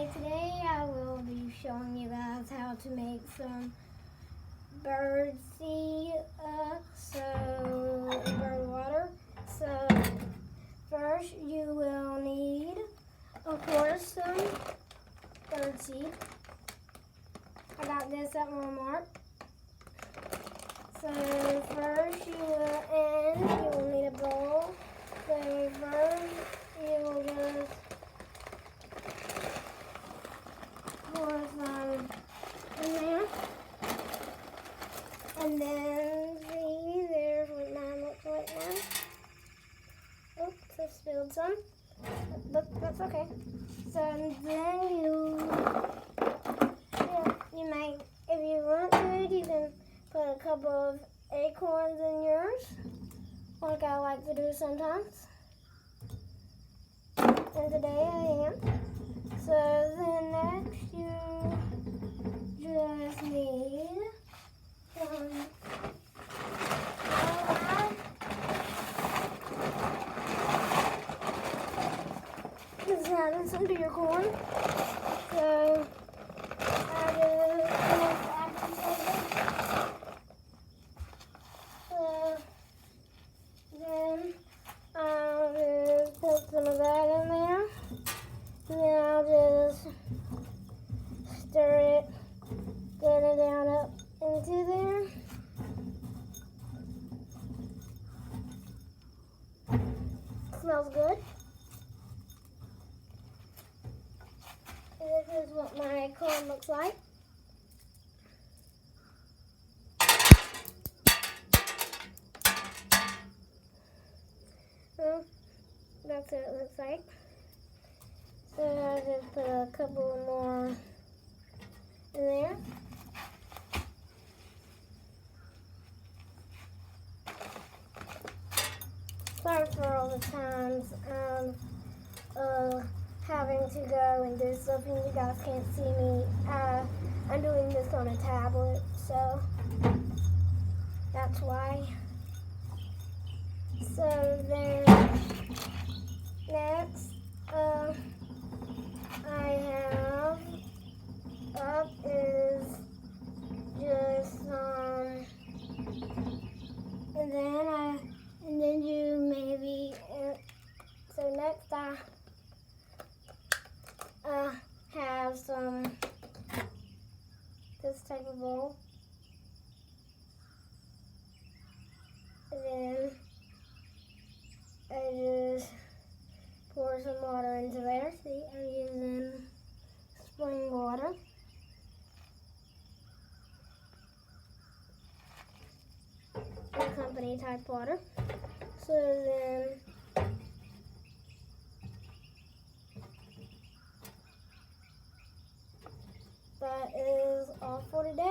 Okay, today I will be showing you guys how to make some bird seed, bird water. So first you will need, of course, some bird seed. I got this at Walmart. So first you will need a bowl. So first you will just pour some in there. And then see, there's what mine looks like now. Oops, I spilled some. But that's okay. So then you might, if you want to, you can put a couple of acorns in yours, like I like to do sometimes. And today I am. So then next you just need just adding some beer corn. So I then I'll just put some of that in there. And then I'll just stir it, get it down up into there. Smells good. This is what my corn looks like. So that's what it looks like. So I'll just put a couple more in there. Sorry for all the times having to go and do stuff and you guys can't see me. I'm doing this on a tablet, so that's why. So then next I have up is just and then you maybe so next I have some this type of bowl, and then I just pour some water into there. See, I'm using spring water. Company type water. So then that is all for today.